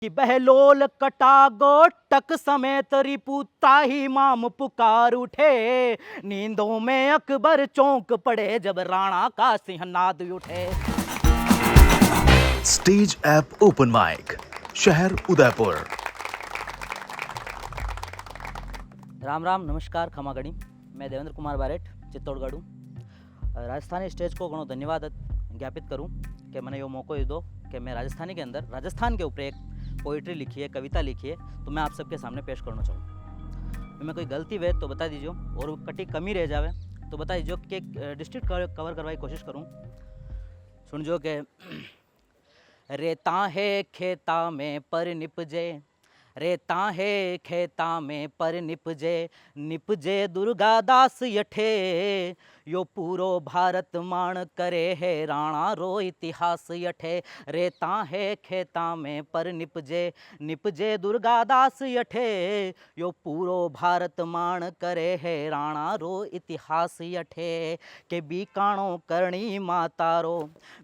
कि बहलोल कटा गोटक समेत रिपुता ही माम पुकार उठे। नींदों में अकबर चौंक पड़े जब राणा का सिंहनाद उठे। स्टेज ऐप ओपन माइक, शहर उदयपुर। राम राम, नमस्कार, खमागणी। मैं देवेंद्र कुमार बारेट, चित्तौड़गढ़। राजस्थानी स्टेज को घणो धन्यवाद ज्ञापित करूं कि मैंने यो मौको दो कि मैं राजस्थानी के अंदर राजस्थान के ऊपर एक पोइट्री लिखी है, कविता लिखी है, तो मैं आप सबके सामने पेश करना चाहूँ। मैं कोई गलती वे तो बता दीजिए, और कटी कमी रह जावे तो बता दीजिए कि डिस्ट्रिक्ट कवर करवाई कोशिश करूँ। सुन जो कि रेता है खेता में पर निपजे, रेता है खेता में पर निपजे दुर्गा दास यठे। यो पूरो भारत माण करे है राणा रो इतिहास यठे। रेता है खेता में पर निपजे दुर्गा दास यठे। यो पूरो भारत माण करे है राणा रो इतिहास यठे। के बीकाणो करणी मातारो,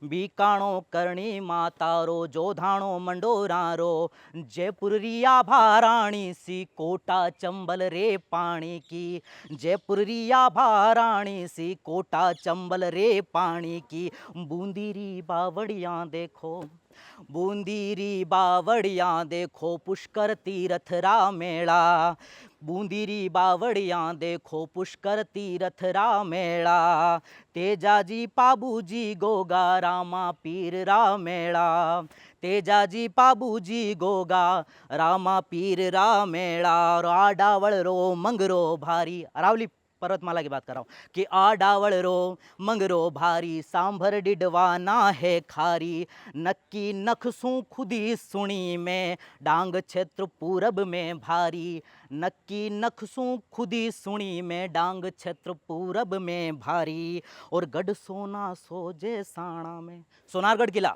बीकाणो करणी मातारो, जोधाणो मंडोरारो, जयपुर रिया भाराणी सी कोटा चंबल रे पानी की। जयपुर रिया भाराणी सी कोटा चंबल रे पानी की। बूंदी री बावड़ियाँ देखो, बूंदी री बावड़ियाँ देखो, पुष्कर तीरथ रा मेला। बूंदी री बावड़ियाँ देखो, पुष्कर तीरथ रा मेला। तेजाजी पाबूजी गोगा रामा पीर रा मेला। तेजाजी पाबूजी गोगा रामा पीर रा मेला। आडावल रो मंगरो भारी, अरावली पर्वतमाला की बात कर रहा हूँ कि आडावल रो मंगरो भारी, सांभर डिडवाना है खारी। नक्की नखसू खुदी सुनी में, डांग क्षेत्र पूरब में भारी। नक्की नखसू खुदी सुनी में, डांग क्षेत्र पूरब में भारी। और गढ़ सोना सोजे साणा में, सोनारगढ़ किला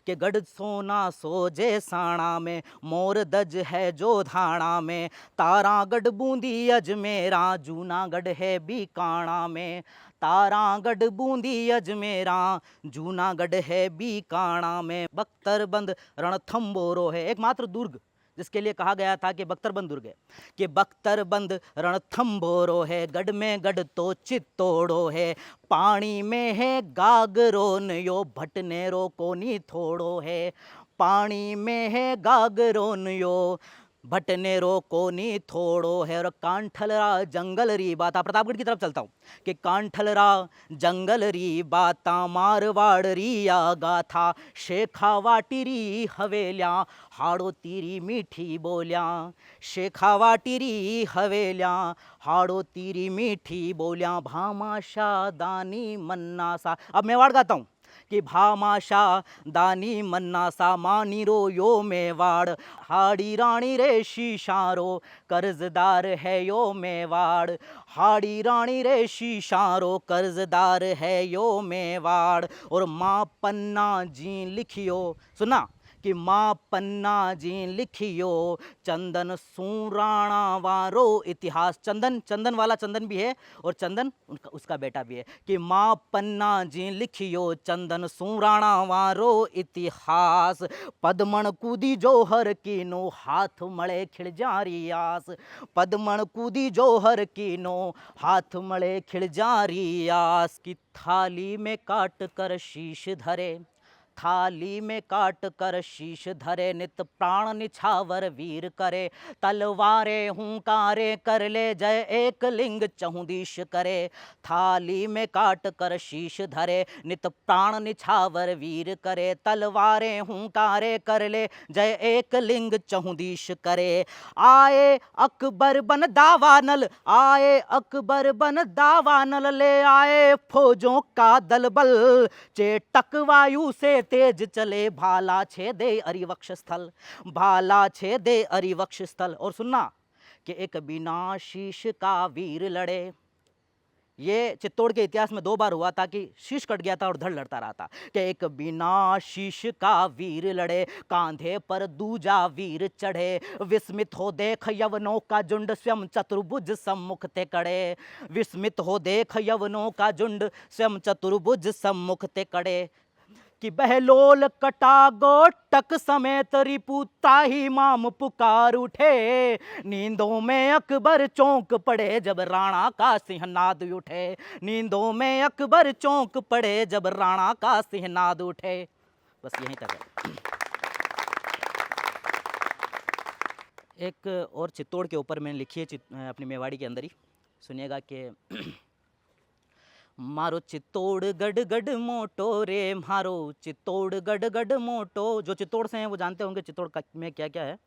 के गढ़ सोना सोजे साणा में, मोर दज है जो धाणा में। तारागढ़ बूंदी अजमेरा, जूनागढ़ है बीकाणा में। तारागढ़ बूंदी अजमेरा, जूनागढ़ है बीकाणा में। बख्तरबंद रणथंबोरो है एकमात्र दुर्ग जिसके लिए कहा गया था कि बख्तरबंद दुर्ग है, कि बख्तरबंद रणथंबोरो है। गढ़ में गढ़ तो चित्तौड़ो है, पानी में है गागरो न यो, भटनेरो कोनी थोड़ो है। पानी में है गागरो न यो, भटनेरो कोनी थोड़ो है। और कांठलरा जंगल री बाता, प्रतापगढ़ की तरफ चलता हूँ कि कांठलरा जंगल री बाता, मारवाड़ री या गाथा। शेखावाटी री हवेलियाँ, हाड़ो तीरी मीठी बोलियाँ। शेखावाटी री हवेलियाँ, हाड़ो तीरी मीठी बोलियाँ। भामाशा दानी मन्ना सा, अब मेवाड़ गाता हूँ कि भामाशा दानी मन्ना सा, मानीरो यो मेवाड़। हाड़ी रानी रे शीशारो, कर्जदार है यो मेवाड़। हाड़ी रानी रे शीशारो, कर्जदार है यो मेवाड़। और माँ पन्ना जी लिखियो, सुना कि माँ पन्ना जी लिखियो, चंदन सूराणा वारो इतिहास। चंदन, चंदन वाला चंदन भी है और चंदन उसका बेटा भी है, कि माँ पन्ना जी लिखियो, चंदन सूराणा वारो इतिहास। पदमण कूदी जोहर कीनो, हाथ मळे खिड़ जारी आस। पदमण कूदी जोहर कीनो, हाथ मळे खिड़ जारी आस। की थाली में काट कर शीश धरे, थाली में काट कर शीश धरे, नित प्राण निछावर वीर करे। तलवारे हुंकारे कर ले जय, एक लिंग चहुदीश करे। थाली में काट कर शीश धरे, नित प्राण निछावर वीर करे। तलवारे हुंकारे कर ले जय, एक लिंग चहुदीश करे। आए अकबर बन दावानल, आए अकबर बन दावानल, ले आए फौजों का दल बल। चेटक वायु से तेज चले, भाला छेदे अरिवक्ष स्थल, भाला छेदे अरिवक्ष स्थल। और सुनना कि एक बिना शीश का वीर लड़े। ये चित्तौड़ के इतिहास में 2 बार हुआ था कि शीश कट गया था और धड़ लड़ता रहा था। कि एक बिना शीश का वीर लड़े, कांधे पर दूजा वीर चढ़े। विस्मित हो देख यवनों का झुंड, स्वयं चतुर्भुज सम्मुख ते कड़े। विस्मित हो देख यवनों का झुंड, स्वयं चतुर्भुज सम्मुख ते कड़े। कि बहलोल कटा गोटक समेत रिपु ताही माम पुकार उठे। नींदों में अकबर चौंक पड़े जब राणा का सिंहनाद उठे। नींदों में अकबर चौंक पड़े जब राणा का सिंहनाद उठे। बस यहीं तक है। एक और चित्तौड़ के ऊपर मैंने लिखी है अपनी मेवाड़ी के अंदर ही, सुनिएगा कि मारो चित्तौड़ गढ़ गढ़ मोटो रे, मारो चित्तौड़ गढ़ गढ़ मोटो। जो चित्तौड़ से हैं वो जानते होंगे चित्तौड़ में क्या क्या है,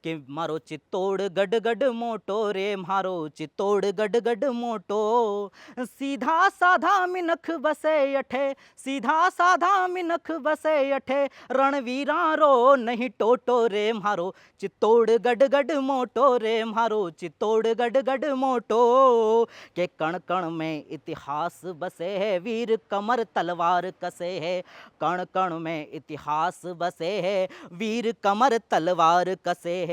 कि मारो चित्तौड़ गढ़ गढ़ मोटो रे, मारो चित्तौड़ गढ़ गढ़ मोटो। सीधा साधा मिनख बसे अठे, सीधा साधा मिनख बसे अठे, रणवीरा रो नहीं टोटो रे, मारो चित्तौड़ गढ़ गढ़ मोटो रे, मारो चित्तौड़ गढ़ गढ़ मोटो। के कण कण में इतिहास बसे है, वीर कमर तलवार कसे है। कण कण में इतिहास बसे है, वीर कमर तलवार कसे है।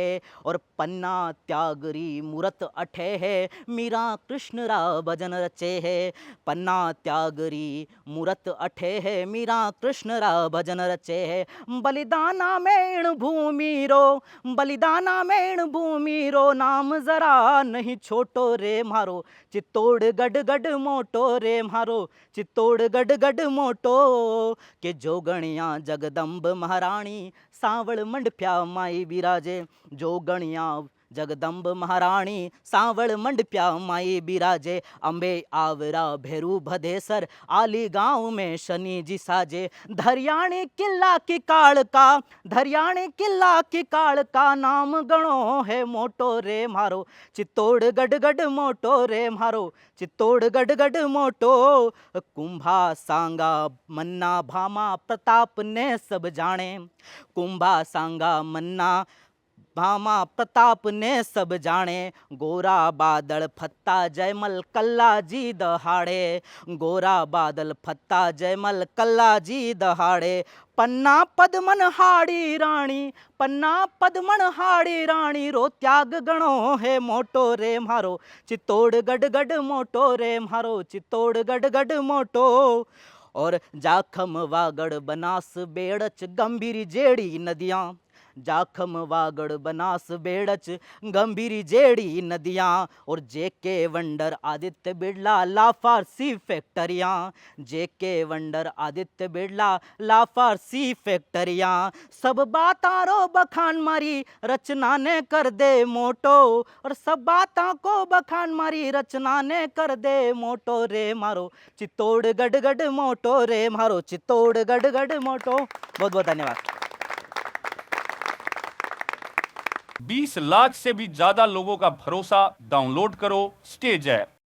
और पन्ना त्यागरी मूरत अठे है, मीरा कृष्ण रा भजन रचे है। पन्ना त्यागरी मूरत अठे है, मीरा कृष्ण रा भजन रचे है। बलिदाना में भूमि रो, बलिदाना में भूमि रो, नाम जरा नहीं छोटो रे, मारो चित्तौड़ गढ़ गढ़ मोटो रे, मारो चित्तौड़ गढ़ गढ़ मोटो। के जोगणिया जगदम्ब महारानी, सांवल मंडप्या माई बिराजे। जोगणिया जगदम्ब महारानी, सांवल मंडप्या माई बिराजे। अंबे आवरा भेरू भदेसर, आली गांव में शनि जी साजे। धरियाणी किला की काल का, धरियाणी किला की काल का, नाम गणो है मोटो रे, मारो चित्तौड़ गढ़ गढ़ मोटो रे, मारो चित्तौड़ गढ़ गढ़ मोटो। कुंभा सांगा मन्ना भामा, प्रताप ने सब जाने। कुंभा सांगा मन्ना भामा, प्रताप ने सब जाने। गोरा बादल फत्ता जयमल कल्ला जी दहाड़े। गोरा बादल फत्ता जयमल कल्ला जी दहाड़े। पन्ना पद्मन हाड़ी रानी, पन्ना पद्मन हाड़ी रानी, रो त्याग गणो है मोटो रे, मारो चित्तौड़ गढ़ गढ़ मोटो रे, मारो चित्तौड़ गढ़ गढ़ मोटो। और जाखम वागड़ बनास बेड़च, गंभीर जेड़ी नदियाँ। जाखम वागड़ बनास बेड़च, गंभीरी जेड़ी नदियाँ। और जेके वंडर आदित्य बिड़ला, लाफारसी फैक्टरियाँ। जेके वंडर आदित्य बिड़ला, लाफारसी फैक्टरियाँ। सब बातां रो बखान मारी, रचना ने कर दे मोटो। और सब बातां को बखान मारी, रचना ने कर दे मोटो रे, मारो चित्तौड़ गढ़ गढ़ मोटो रे, मारो चित्तौड़ गढ़ गढ़ मोटो। बहुत बहुत धन्यवाद। 20 लाख से भी ज्यादा लोगों का भरोसा। डाउनलोड करो स्टेज ऐप।